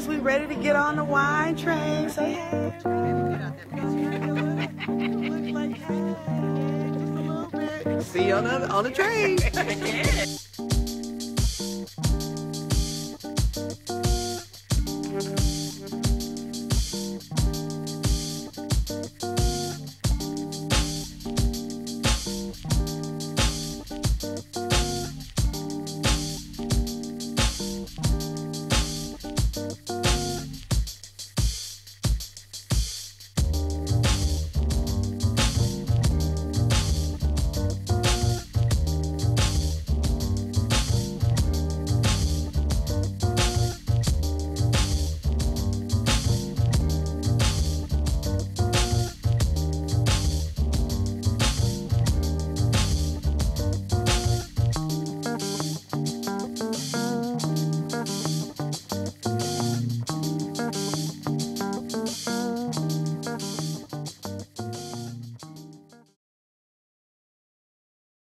Sistahs, we ready to get on the wine train. Say hey. See you on the train.